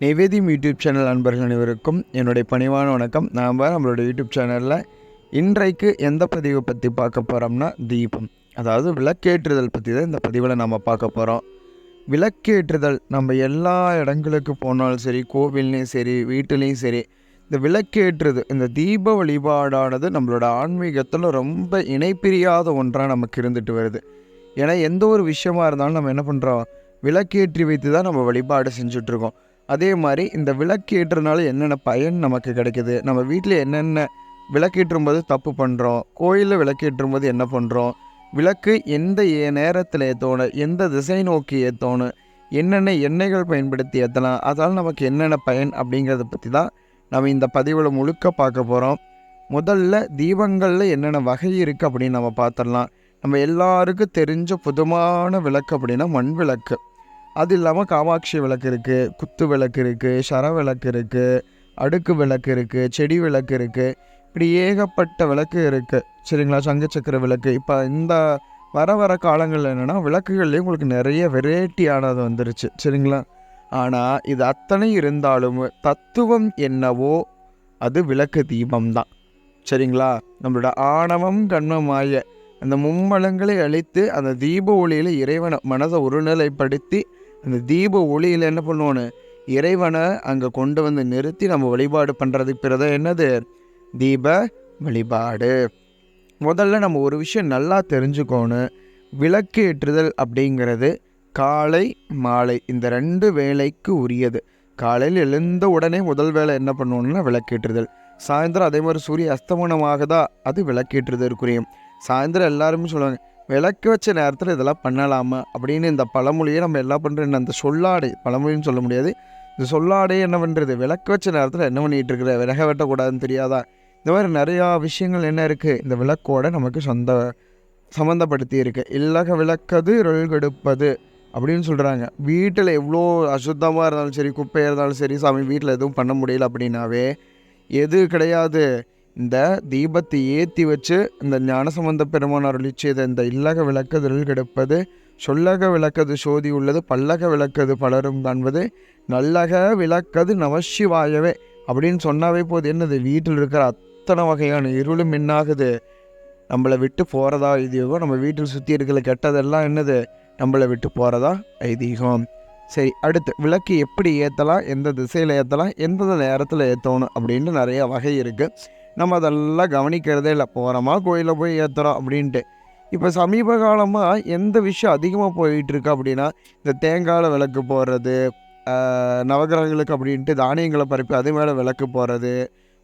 நிவேதியம் YouTube channel நண்பர்கள் அனைவருக்கும் என்னுடைய பணிவான வணக்கம். நம்மளோட யூடியூப் சேனலில் இன்றைக்கு எந்த பதிவை பற்றி பார்க்க போகிறோம்னா தீபம், அதாவது விளக்கேற்றுதல் பற்றி தான் இந்த பதிவில் நம்ம பார்க்க போகிறோம். விளக்கேற்றுதல் நம்ம எல்லா இடங்களுக்கு போனாலும் சரி, கோவில்லையும் சரி, வீட்டிலையும் சரி, இந்த விளக்கேற்றுது, இந்த தீப வழிபாடானது நம்மளோட ஆன்மீகத்தில் ரொம்ப இணைப்பிரியாத ஒன்றாக நமக்கு இருந்துட்டு வருது. ஏன்னா எந்த ஒரு விஷயமா இருந்தாலும் நம்ம என்ன பண்ணுறோம், விளக்கேற்றி வைத்து தான் நம்ம வழிபாடு செஞ்சுட்ருக்கோம். அதே மாதிரி இந்த விளக்கேற்றுனால என்னென்ன பயன் நமக்கு கிடைக்குது, நம்ம வீட்டில் என்னென்ன விளக்கேற்றும் போது தப்பு பண்ணுறோம், கோயிலில் விளக்கேற்றும் போது என்ன பண்ணுறோம், விளக்கு எந்த நேரத்தில் ஏற்றணும், எந்த திசை நோக்கி ஏற்றணும், என்னென்ன எண்ணெய்கள் பயன்படுத்தி ஏற்றலாம், அதனால் நமக்கு என்னென்ன பயன் அப்படிங்கிறத பற்றி தான் நம்ம இந்த பதிவில் முழுக்க பார்க்க போகிறோம். முதல்ல தீபங்களில் என்னென்ன வகை இருக்குது அப்படின்னு நம்ம பார்த்துடலாம். நம்ம எல்லாருக்கும் தெரிஞ்ச புதுமான விளக்கு அப்படின்னா மண் விளக்கு. அது இல்லாமல் காமாட்சி விளக்கு இருக்குது, குத்து விளக்கு இருக்குது, சர விளக்கு இருக்குது, அடுக்கு விளக்கு இருக்குது, செடி விளக்கு இருக்குது, இப்படி ஏகப்பட்ட விளக்கு இருக்குது. சரிங்களா? சங்கச்சக்கர விளக்கு. இப்போ இந்த வர காலங்களில் என்னென்னா விளக்குகள்லேயும் உங்களுக்கு நிறைய வெரைட்டியானது வந்துருச்சு. சரிங்களா? ஆனால் இது அத்தனை இருந்தாலும் தத்துவம் என்னவோ அது விளக்கு தீபம்தான். சரிங்களா? நம்மளோட ஆணவம் கண்மமாய அந்த மும்மலங்களை அழித்து அந்த தீப ஒளியில் இறைவனை மனதை ஒருநிலைப்படுத்தி அந்த தீப ஒளியில் என்ன பண்ணுவோன்னு இறைவனை அங்கே கொண்டு வந்து நிறுத்தி நம்ம வழிபாடு பண்ணுறதுக்கு பிறகு என்னது தீப வழிபாடு. முதல்ல நம்ம ஒரு விஷயம் நல்லா தெரிஞ்சுக்கணும். விளக்கு ஏற்றுதல் அப்படிங்கிறது காலை மாலை இந்த 2 வேளைக்கு உரியது. காலையில் எழுந்த உடனே முதல் வேளை என்ன பண்ணுவோம்னா விளக்கேற்றுதல். சாயந்தரம் அதே மாதிரி சூரிய அஸ்தமனமாகதா அது விளக்கேற்றுதற்குரிய. சாயந்தரம் எல்லாருமே சொல்லுவாங்க, விளக்கு வச்ச நேரத்தில் இதெல்லாம் பண்ணலாமா அப்படின்னு. இந்த பழமொழியை நம்ம எல்லாம் பண்ணுறோம். அந்த சொல்லாடை, பழமொழின்னு சொல்ல முடியாது, இந்த சொல்லாடையே என்ன பண்ணுறது, விளக்கு வச்ச நேரத்தில் என்ன பண்ணிகிட்டு இருக்கிற, விறக வெட்டக்கூடாதுன்னு தெரியாதா, இந்த மாதிரி நிறையா விஷயங்கள் என்ன இருக்குது இந்த விளக்கோட நமக்கு சம்மந்தப்படுத்தி இருக்குது. இல்லக விளக்கது இருள்கெடுப்பது அப்படின்னு சொல்கிறாங்க. வீட்டில் எவ்வளோ அசுத்தமாக இருந்தாலும் சரி, குப்பையாக இருந்தாலும் சரி, சாமி வீட்டில் எதுவும் பண்ண முடியல அப்படின்னாவே எது கிடையாது, இந்த தீபத்தை ஏற்றி வச்சு இந்த ஞானசம்பந்த பெருமானார் அருளிச்செய்த இந்த இல்லக விளக்கது கெடுப்பது, சொல்லக விளக்கது சோதி உள்ளது, பல்லக விளக்கது பலரும் காண்பது, நல்லக விளக்கது நமசிவாயவே அப்படின்னு சொன்னாவே போது என்னது, வீட்டில் இருக்கிற அத்தனை வகையான இருளும் என்னாகுது நம்மளை விட்டு போகிறதா ஐதீகம். நம்ம வீட்டில் சுற்றி இருக்கிற கெட்டதெல்லாம் என்னது நம்மளை விட்டு போகிறதா ஐதீகம். சரி, அடுத்து விளக்கு எப்படி ஏற்றலாம், எந்த திசையில் ஏற்றலாம், எந்த நேரத்தில் ஏற்றணும் அப்படின்னு நிறைய வகை இருக்குது. நம்ம அதெல்லாம் கவனிக்கிறதே இல்லை. போகிறோமா கோயிலில் போய் ஏற்றுறோம் அப்படின்ட்டு. இப்போ சமீப காலமாக எந்த விஷயம் அதிகமாக போயிட்டுருக்கு அப்படின்னா இந்த தேங்காயில் விளக்கு போடுறது, நவகிரகங்களுக்கு அப்படின்ட்டு தானியங்களை பரப்பி அது மேலே விளக்கு போடுறது,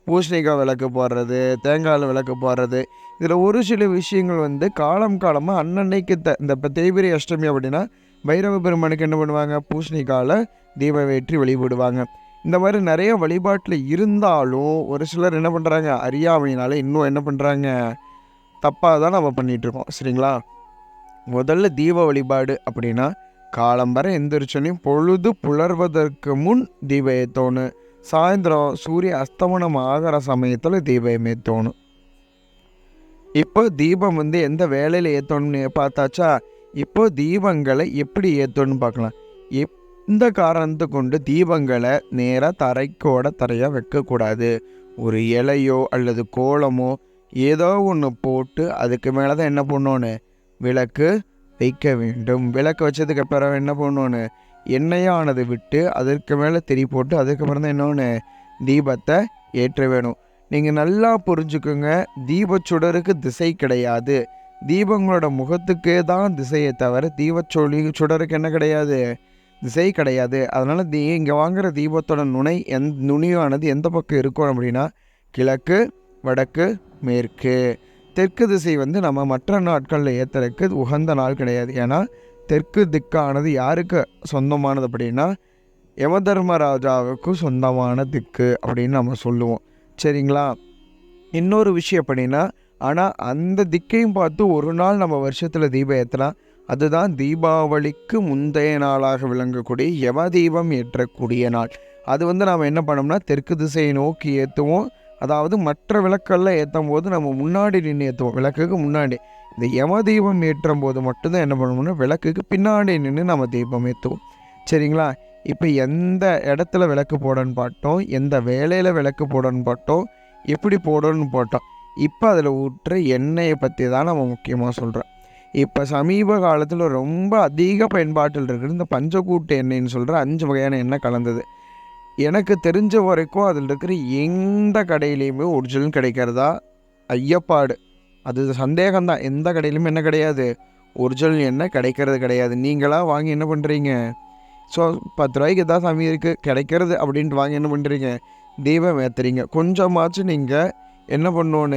பூசணிக்காய் விளக்கு போடுறது, தேங்காயில் விளக்கு போடுறது. இதில் ஒரு சில விஷயங்கள் காலமாக அன்னன்னைக்கு இந்த இப்போ தேய்பிரை அஷ்டமி அப்படின்னா பைரவ பெருமானுக்கு என்ன பண்ணுவாங்க, பூசணிக்காயில் தீபம் ஏற்றி வழிபடுவாங்க. இந்த மாதிரி நிறைய வழிபாட்டில் இருந்தாலும் ஒரு சிலர் என்ன பண்ணுறாங்க, அறியாமையினால இன்னும் என்ன பண்ணுறாங்க, தப்பாக தான் நம்ம பண்ணிகிட்ருக்கோம். சரிங்களா? முதல்ல தீப வழிபாடு அப்படின்னா காலம்பரை எந்திரிச்சோனையும் பொழுது புலர்வதற்கு முன் தீபம் ஏற்றணும். சாயந்தரம் சூரிய அஸ்தமனம் ஆகிற சமயத்தில் தீபம் ஏற்றணும். இப்போ தீபம் எந்த வேலையில் ஏற்றணும்னு பார்த்தாச்சா. இப்போ தீபங்களை எப்படி ஏற்றணும்னு பார்க்கலாம். இந்த காரணத்தை கொண்டு தீபங்களை நேராக தரையாக வைக்கக்கூடாது. ஒரு இலையோ அல்லது கோலமோ ஏதோ ஒன்று போட்டு அதுக்கு மேலே தான் என்ன பண்ணோன்னு விளக்கு வைக்க வேண்டும். விளக்கு வச்சதுக்கு அப்புறம் என்ன பண்ணோன்னு எண்ணெயானது விட்டு அதற்கு மேலே திரி போட்டு அதுக்கப்புறம் தான் என்னொன்று தீபத்தை ஏற்ற வேணும். நீங்கள் நல்லா புரிஞ்சுக்குங்க, தீபச்சுடருக்கு திசை கிடையாது. தீபங்களோட முகத்துக்கே தான் திசையை தவிர சுடருக்கு என்ன கிடையாது, திசை கிடையாது. அதனால் இங்கே வாங்குகிற தீபத்தோட நுனியானது எந்த பக்கம் இருக்கும் அப்படின்னா கிழக்கு, வடக்கு, மேற்கு. தெற்கு திசை நம்ம மற்ற நாட்களில் ஏற்றுறதுக்கு உகந்த நாள் கிடையாது. ஏன்னா தெற்கு திக்கானது யாருக்கு சொந்தமானது அப்படின்னா யமதர்மராஜாவுக்கு சொந்தமான திக்கு அப்படின்னு நம்ம சொல்லுவோம். சரிங்களா? இன்னொரு விஷயம் அப்படின்னா, ஆனால் அந்த திக்கையும் பார்த்து ஒரு நாள் நம்ம வருஷத்தில் தீபம் ஏற்றலாம். அதுதான் தீபாவளிக்கு முந்தைய நாளாக விளங்கக்கூடிய யம தீபம் ஏற்றக்கூடிய நாள். அது நாம் என்ன பண்ணோம்னா தெற்கு திசையை நோக்கி ஏற்றுவோம். அதாவது மற்ற விளக்கெல்லாம் ஏற்றும் போது நம்ம முன்னாடி நின்று ஏற்றுவோம், விளக்குக்கு முன்னாடி. இந்த யம தீபம் ஏற்றும் போது மட்டும்தான் என்ன பண்ணணும்னா விளக்குக்கு பின்னாடி நின்று நம்ம தீபம் ஏற்றுவோம். சரிங்களா? இப்போ எந்த இடத்துல விளக்கு போடணும்னு பார்த்தோம், எந்த வேலையில் விளக்கு போடணும்னு பார்த்தோம், எப்படி போடணும்னு பார்த்தோம். இப்போ அதில் ஊற்றுற எண்ணெயை பற்றி தான் நம்ம முக்கியமாக சொல்கிறோம். இப்போ சமீப காலத்தில் ரொம்ப அதிக பயன்பாட்டில் இருக்கிற இந்த பஞ்சக்கூட்டு எண்ணெய்ன்னு சொல்கிற 5 வகையான எண்ணெய் கலந்தது. எனக்கு தெரிஞ்ச வரைக்கும் அதில் இருக்கிற எந்த கடையிலையுமே ஒரிஜினல் கிடைக்கிறதா ஐயப்பாடு. அது சந்தேகம்தான். எந்த கடையிலுமே என்ன கிடையாது, ஒரிஜினல் எண்ணெய் கிடைக்கிறது கிடையாது. நீங்களாக வாங்கி என்ன பண்ணுறீங்க, ஸோ 10 ரூபாய்க்கு எதாவது சாமி இருக்குது கிடைக்கிறது அப்படின்ட்டு வாங்கி என்ன பண்ணுறீங்க, தீபம் ஏற்றுறீங்க. கொஞ்சமாச்சும் நீங்கள் என்ன பண்ணணும்,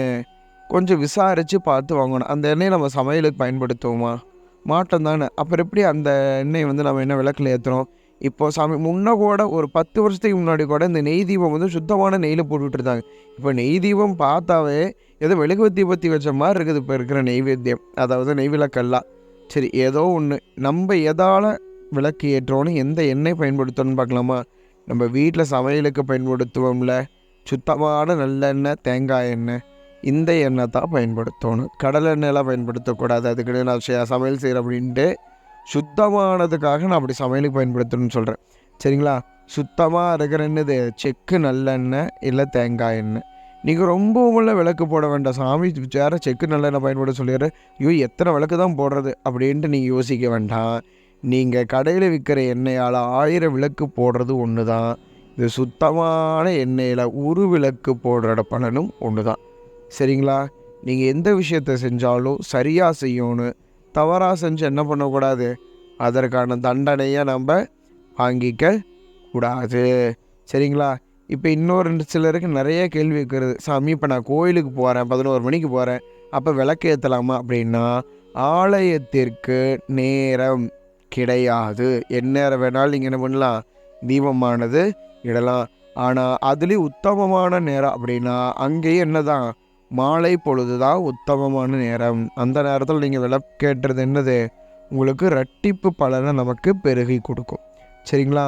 கொஞ்சம் விசாரித்து பார்த்து வாங்கணும். அந்த எண்ணெயை நம்ம சமையலுக்கு பயன்படுத்துவோமா, மாட்டோம் தானே. அப்புறம் எப்படி அந்த எண்ணெய் நம்ம என்ன விளக்கில் ஏற்றுறோம். இப்போது முன்ன கூட ஒரு 10 வருஷத்துக்கு முன்னாடி கூட இந்த நெய் தீபம் சுத்தமான நெய்யில் போட்டுக்கிட்டு இருந்தாங்க. இப்போ நெய் தீபம் பார்த்தாவே ஏதோ மெழுகுவர்த்தி பற்றி வச்ச மாதிரி இருக்குது இப்போ இருக்கிற நெய்வேத்தியம், அதாவது நெய் விளக்கெல்லாம். சரி, ஏதோ ஒன்று நம்ம எதால் விளக்கு ஏற்றோன்னு எந்த எண்ணெய் பயன்படுத்தணும்னு பார்க்கலாமா. நம்ம வீட்டில் சமையலுக்கு பயன்படுத்துவோம்ல, சுத்தமான நல்லெண்ணெய், தேங்காய் எண்ணெய், இந்த எண்ணெய் தான் பயன்படுத்தணும். கடலை எண்ணெயெல்லாம் பயன்படுத்தக்கூடாது. அதுக்கு நான் சமையல் செய்கிறேன் அப்படின்ட்டு சுத்தமானதுக்காக நான் அப்படி சமையலுக்கு பயன்படுத்தணும்னு சொல்கிறேன். சரிங்களா, சுத்தமாக இருக்கிற என்னது செக்கு நல்லெண்ணெய் இல்லை தேங்காய் எண்ணெய். நீங்கள் ரொம்பவும் விளக்கு போட வேண்டாம். சாமி வேறு செக்கு நல்லெண்ணெய் பயன்படுத்த சொல்லிடுற, ஐயோ எத்தனை விளக்கு தான் போடுறது அப்படின்ட்டு நீங்கள் யோசிக்க வேண்டாம். நீங்கள் கடையில் விற்கிற எண்ணெயால் 1000 விளக்கு போடுறது ஒன்று தான். இது சுத்தமான எண்ணெயில் ஒரு விளக்கு போடுற பலனும் ஒன்று தான். சரிங்களா, நீங்கள் எந்த விஷயத்தை செஞ்சாலும் சரியாக செய்யணும். தவறாக செஞ்சு என்ன பண்ணக்கூடாது, அதற்கான தண்டனையை நம்ம வாங்கிக்க கூடாது. சரிங்களா, இப்போ இன்னொரு சிலருக்கு நிறைய கேள்வி இருக்கிறது. சாமி இப்போ நான் கோயிலுக்கு போகிறேன், 11 மணிக்கு போகிறேன், அப்போ விளக்கு ஏற்றலாமா அப்படின்னா, ஆலயத்திற்கு நேரம் கிடையாது. எந்நேரம் வேணாலும் நீங்கள் என்ன பண்ணலாம், தீபமானது இடலாம். ஆனால் அதுலேயும் உத்தமமான நேரம் அப்படின்னா அங்கேயும் என்ன தான், மாலை பொழுது தான் உத்தமமான நேரம். அந்த நேரத்தில் நீங்கள் விளக்கேற்றது என்னது, உங்களுக்கு இரட்டிப்பு பலனை நமக்கு பெருகி கொடுக்கும். சரிங்களா,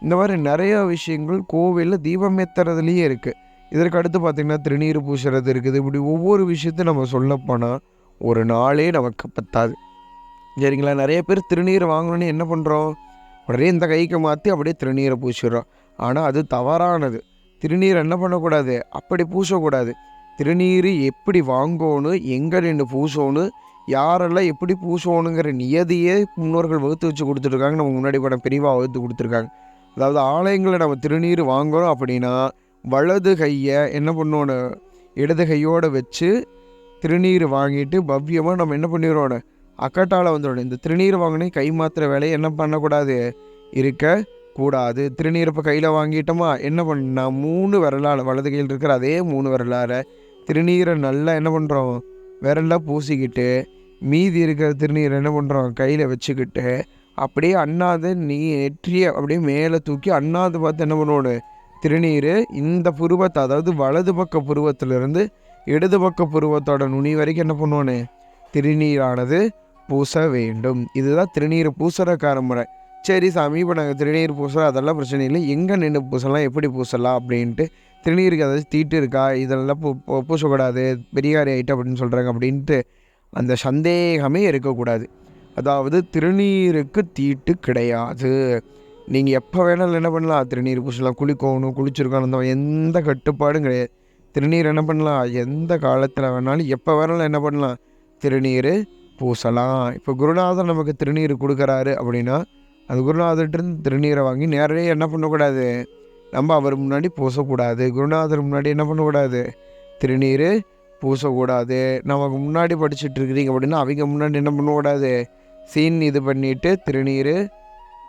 இந்த மாதிரி நிறைய விஷயங்கள் கோவிலில் தீபம் ஏற்றுறதுலேயே இருக்குது. இதற்கு அடுத்து பார்த்திங்கன்னா திருநீர் பூசுறது இருக்குது. இப்படி ஒவ்வொரு விஷயத்தையும் நம்ம சொல்லப்போனால் ஒரு நாளே நமக்கு பத்தாது. சரிங்களா, நிறைய பேர் திருநீர் வாங்கணுன்னு என்ன பண்ணுறோம், உடனே இந்த கைக்கு மாற்றி அப்படியே திருநீரை பூசிடுறோம். ஆனால் அது தவறானது. திருநீர் என்ன பண்ணக்கூடாது, அப்படி பூசக்கூடாது. திருநீர் எப்படி வாங்கணும், எங்கே நின்று பூசணும், யாரெல்லாம் எப்படி பூசணுங்கிற நியதியே முன்னோர்கள் வகுத்து வச்சு கொடுத்துருக்காங்க. நம்ம முன்னாடி கூட பிரிவாக வகுத்து கொடுத்துருக்காங்க. அதாவது ஆலயங்களில் நம்ம திருநீர் வாங்குகிறோம் அப்படின்னா வலது கையை என்ன பண்ணணும், இடது கையோடு வச்சு திருநீர் வாங்கிட்டு பவ்யமாக நம்ம என்ன பண்ணிடுறோம், அக்கட்டால் வந்துடணும். இந்த திருநீர் வாங்கினே கை மாத்திர வேலையை என்ன பண்ணக்கூடாது, இருக்கக்கூடாது. திருநீர் இப்போ கையில் வாங்கிட்டோமா, என்ன பண்ணா 3 விரலால், வலது கையில் இருக்கிற அதே 3 விரலால் திருநீரை நல்லா என்ன பண்ணுறோம், விரலாக பூசிக்கிட்டு மீதி இருக்கிற திருநீரை என்ன பண்ணுறோம், கையில் வச்சுக்கிட்டு அப்படியே அண்ணாது நெற்றியை அப்படியே மேலே தூக்கி அண்ணாது பார்த்து என்ன பண்ணுவோம், திருநீர் இந்த புருவத்தை, அதாவது வலது பக்க புருவத்திலிருந்து இடது பக்க புருவத்தோட நுனி வரைக்கும் என்ன பண்ணுவோன்னு திருநீரானது பூச வேண்டும். இதுதான் திருநீர் பூசுறக்கார முறை. சரி சாமி, இப்போ நாங்கள் திருநீர் பூசுகிறோம், அதெல்லாம் பிரச்சனை இல்லை, எங்கே நின்று பூசலாம், எப்படி பூசலாம் அப்படின்ட்டு, திருநீருக்கு அதாவது தீட்டு இருக்கா, இதெல்லாம் பூசக்கூடாது, பெரியாரி ஆகிட்டு அப்படின்னு சொல்கிறாங்க அப்படின்ட்டு அந்த சந்தேகமே இருக்கக்கூடாது. அதாவது திருநீருக்கு தீட்டு கிடையாது. நீங்கள் எப்போ வேணாலும் என்ன பண்ணலாம், திருநீர் பூசலாம், குளிக்கணும், குளிச்சிருக்கணும், அந்த எந்த கட்டுப்பாடும் கிடையாது. திருநீர் என்ன பண்ணலாம், எந்த காலத்தில் வேணாலும் எப்போ வேணாலும் என்ன பண்ணலாம், திருநீர் பூசலாம். இப்போ குருநாதர் நமக்கு திருநீர் கொடுக்குறாரு அப்படின்னா அது குருநாதர்கிட்ட திருநீரை வாங்கி நேரடியாக என்ன பண்ணக்கூடாது, நம்ம அவர் முன்னாடி பூசக்கூடாது. குருநாதர் முன்னாடி என்ன பண்ணக்கூடாது, திருநீர் பூசக்கூடாது. நமக்கு முன்னாடி படிச்சுட்டு இருக்கிறீங்க அப்படின்னா அவங்க முன்னாடி என்ன பண்ணக்கூடாது, சீன் இது பண்ணிவிட்டு திருநீர்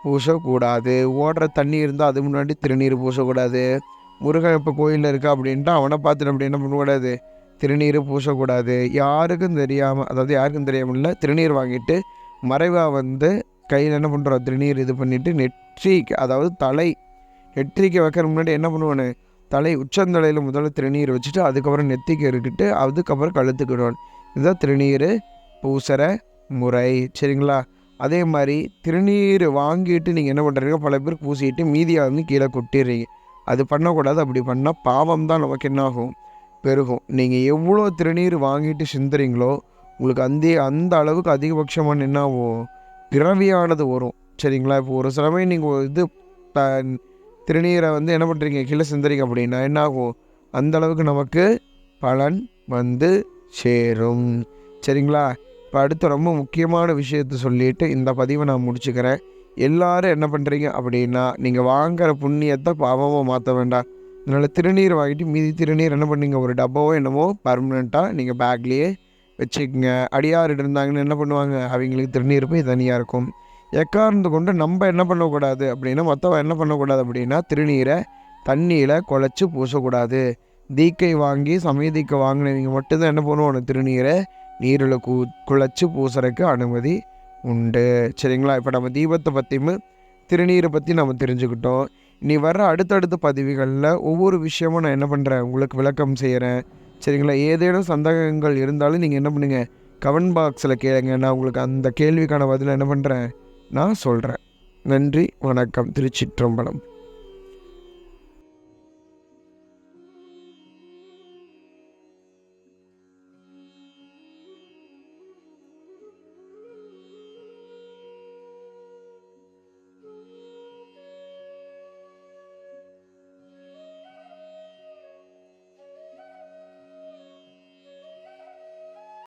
பூசக்கூடாது. ஓடுற தண்ணி இருந்தால் அது முன்னாடி திருநீர் பூசக்கூடாது. முருகன் இப்போ கோயிலில் இருக்கா அப்படின்ட்டு அவனை பார்த்துட்டு அப்படி என்ன பண்ணக்கூடாது, திருநீர் பூசக்கூடாது. யாருக்கும் தெரியாமல், அதாவது யாருக்கும் தெரியாமல் இல்லை, திருநீர் வாங்கிட்டு மறைவாக கையில் என்ன பண்ணுறோம், திருநீர் இது பண்ணிவிட்டு நெற்றிக்கு, அதாவது நெற்றிக்கு வைக்கிற முன்னாடி என்ன பண்ணுவானு, தலை உச்சந்தலையில் முதல்ல திருநீர் வச்சுட்டு அதுக்கப்புறம் நெத்திக்கு இருக்கிட்டு அதுக்கப்புறம் கழுத்துக்கிடுவான். இதுதான் திருநீர் பூசுகிற முறை. சரிங்களா, அதே மாதிரி திருநீர் வாங்கிட்டு நீங்கள் என்ன பண்ணுறீங்க, பல பேர் பூசிட்டு மீதியாக கீழே கொட்டிடுறீங்க. அது பண்ணக்கூடாது. அப்படி பண்ணால் பாவம் தான் நமக்கு என்ன ஆகும், பெருகும். நீங்கள் எவ்வளோ திருநீர் வாங்கிட்டு சிந்துறீங்களோ உங்களுக்கு அந்த அளவுக்கு அதிகபட்சமான என்ன ஆகும், பிறவியானது வரும். சரிங்களா, இப்போ ஒரு சிலமே நீங்கள் இது திருநீரை வந்து என்ன பண்ணுறீங்க, கீழே சிந்துறீங்க அப்படின்னா என்ன ஆகும், அந்தளவுக்கு நமக்கு பலன் வந்து சேரும். சரிங்களா? இப்போ அடுத்து ரொம்ப முக்கியமான விஷயத்த சொல்லிவிட்டு இந்த பதிவை நான் முடிச்சுக்கிறேன். எல்லோரும் என்ன பண்ணுறீங்க அப்படின்னா, நீங்கள் வாங்குகிற புண்ணியத்தை பாவமாக மாற்ற வேண்டாம். அதனால் திருநீர் வாங்கிட்டு மீதி திருநீர் என்ன பண்ணீங்க, ஒரு டப்பாவோ என்னமோ பர்மனெண்ட்டாக நீங்கள் பேக்லேயே வச்சுக்கோங்க. அடியார் இருந்தாங்கன்னு என்ன பண்ணுவாங்க, அவங்களுக்கு திருநீர் போய் தனியாக இருக்கும். எக்கார்ந்து கொண்டு நம்ம என்ன பண்ணக்கூடாது அப்படின்னா, மற்றவன் என்ன பண்ணக்கூடாது அப்படின்னா, திருநீரை தண்ணியில் குழச்சி பூசக்கூடாது. தீக்கை வாங்கி சமயதீக்கை வாங்கினவங்க மட்டும்தான் என்ன பண்ணுவோம், திருநீரை நீரில் குழச்சி பூசுறதுக்கு அனுமதி உண்டு. சரிங்களா? இப்போ நம்ம தீபத்தை பற்றியும் திருநீரை பற்றி நம்ம தெரிஞ்சுக்கிட்டோம். இனி வர்ற அடுத்தடுத்த பதிவுகளில் ஒவ்வொரு விஷயமும் நான் என்ன பண்ணுறேன், உங்களுக்கு விளக்கம் செய்கிறேன். சரிங்களா? ஏதேனும் சந்தேகங்கள் இருந்தாலும் நீங்கள் என்ன பண்ணுங்கள், கமெண்ட் பாக்ஸில் கேளுங்க. நான் உங்களுக்கு அந்த கேள்விக்கான பதிலை என்ன பண்ணுறேன், நான் சொல்கிறேன். நன்றி, வணக்கம். திருச்சிற்றம்பலம்.